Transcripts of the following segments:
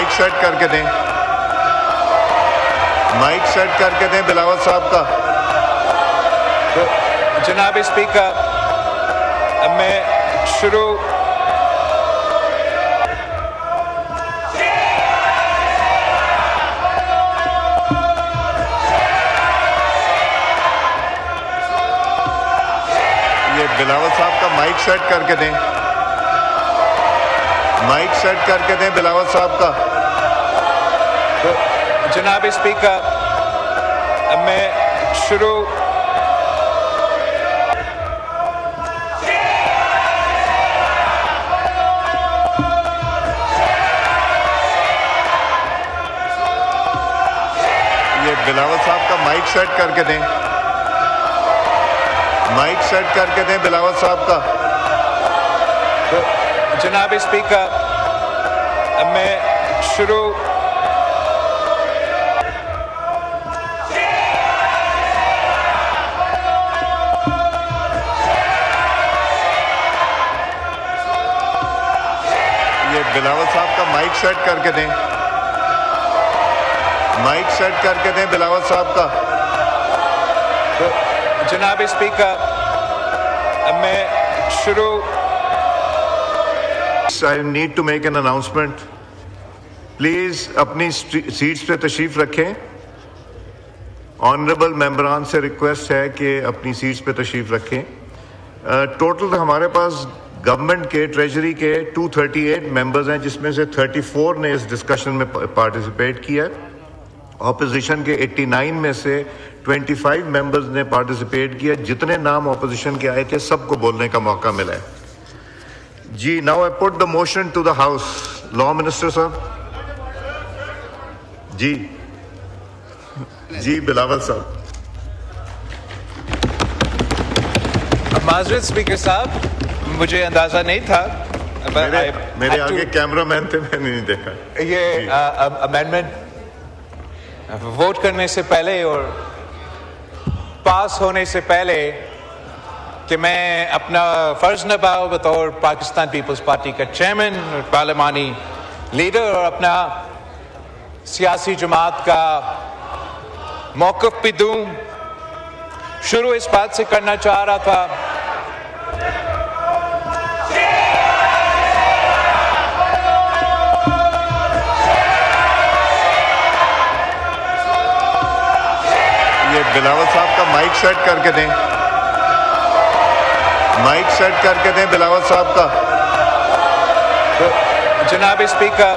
Mic set کر کے دیں، مائک سیٹ کر کے دیں بلاول صاحب کا۔ تو جناب اسپیکر، اب میں شروع یہ بلاول صاحب کا مائک سیٹ کر کے دیں، مائک سیٹ کر کے دیں بلاول صاحب کا۔ تو جناب اسپیکر، اب میں شروع یہ بلاول صاحب کا مائک سیٹ کر کے دیں، مائک سیٹ کر کے دیں بلاول صاحب کا۔ تو جناب اسپیکر، اب میں شروع یہ بلاول صاحب کا مائک سیٹ کر کے دیں، مائک سیٹ کر کے دیں بلاول صاحب کا۔ تو جناب اسپیکر، اب میں شروع I need to make an announcement. Please اپنی سیٹس پہ تشریف رکھیں۔ آنریبل ممبران سے ریکویسٹ ہے کہ اپنی سیٹس پہ تشریف رکھیں۔ ٹوٹل ہمارے پاس گورنمنٹ کے ٹریجری کے 238 ممبرز ہیں، جس میں سے 34 نے اس ڈسکشن میں پارٹیسپیٹ کیا ہے۔ اپوزیشن کے 89 میں سے 25 ممبرز نے پارٹیسپیٹ کیا۔ جتنے نام اپوزیشن کے آئے تھے سب کو بولنے کا موقع ملا ہے۔ جی now I put the motion to the House. Law Minister صاحب، جی بلاول صاحب۔ معذرت اسپیکر صاحب، مجھے اندازہ نہیں تھا۔ میرے آگے کیمرہ مین تھے، میں نے نہیں دیکھا۔ یہ امینڈمنٹ ووٹ کرنے سے پہلے اور پاس ہونے سے پہلے کہ میں اپنا فرض نبھاؤں بطور پاکستان پیپلز پارٹی کا چیئرمین اور پارلیمانی لیڈر، اور اپنا سیاسی جماعت کا موقف بھی دوں۔ شروع اس بات سے کرنا چاہ رہا تھا یہ بلاول صاحب کا مائک سیٹ کر کے دیں، مائک سیٹ کر کے دیں بلاول صاحب کا۔ تو جناب اسپیکر،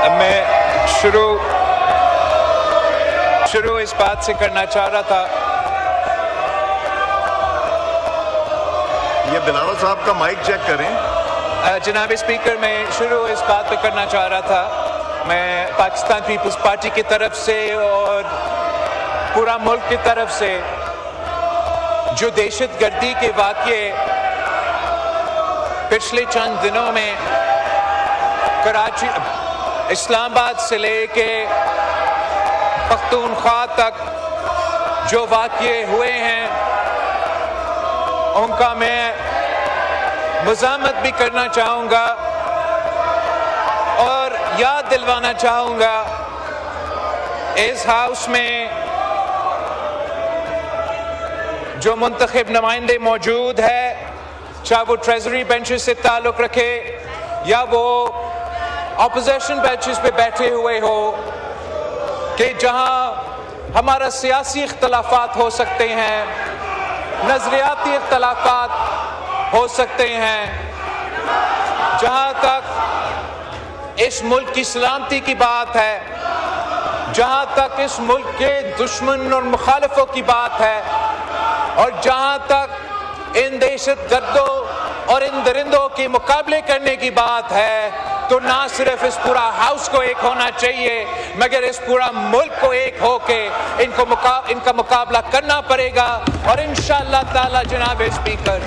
اب میں شروع اس بات سے کرنا چاہ رہا تھا یہ بلاول صاحب کا مائک چیک کریں۔ جناب اسپیکر، میں شروع اس بات پہ کرنا چاہ رہا تھا، میں پاکستان پیپلز پارٹی کی طرف سے اور پورا ملک کی طرف سے جو دہشت گردی کے واقعے پچھلے چند دنوں میں کراچی، اسلام آباد سے لے کے پختونخوا تک جو واقعے ہوئے ہیں ان کا میں مزاحمت بھی کرنا چاہوں گا اور یاد دلوانا چاہوں گا اس ہاؤس میں جو منتخب نمائندے موجود ہے، چاہے وہ ٹریزری بینچز سے تعلق رکھے یا وہ اپوزیشن بینچز پہ بیٹھے ہوئے ہو، کہ جہاں ہمارا سیاسی اختلافات ہو سکتے ہیں، نظریاتی اختلافات ہو سکتے ہیں، جہاں تک اس ملک کی سلامتی کی بات ہے، جہاں تک اس ملک کے دشمن اور مخالفوں کی بات ہے، اور جہاں تک ان دہشت گردوں اور ان درندوں کے مقابلے کرنے کی بات ہے، تو نہ صرف اس پورا ہاؤس کو ایک ہونا چاہیے مگر اس پورا ملک کو ایک ہو کے ان کا مقابلہ کرنا پڑے گا۔ اور انشاءاللہ تعالی جناب اسپیکر،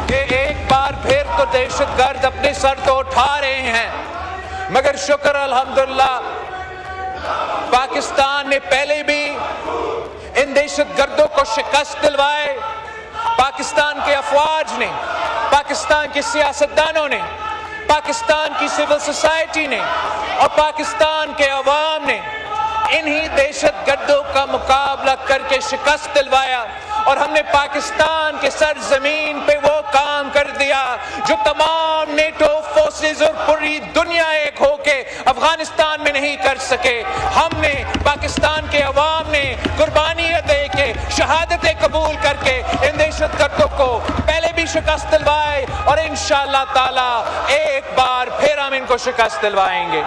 کہ ایک بار پھر تو دہشت گرد اپنے سر تو اٹھا رہے ہیں، مگر شکر الحمدللہ پاکستان نے پہلے بھی ان دہشت گردوں کو شکست دلوائے، پاکستان کے افواج نے، پاکستان کے سیاستدانوں نے پاکستان کی سول سوسائٹی نے اور پاکستان کے عوام نے انہی دہشت گردوں کا مقابلہ کر کے شکست دلوایا، اور ہم نے پاکستان کے سرزمین پہ وہ کام کر دیا جو تمام نیٹو فورسز اور پوری دنیا ایک ہو کے افغانستان میں نہیں کر سکے۔ ہم نے پاکستان کے عوام نے قربانی دے کے شہادتیں قبول کر کے ان دہشت گردوں کو پہلے بھی شکست دلوائے، اور انشاءاللہ تعالی ایک بار پھر ہم ان کو شکست دلوائیں گے۔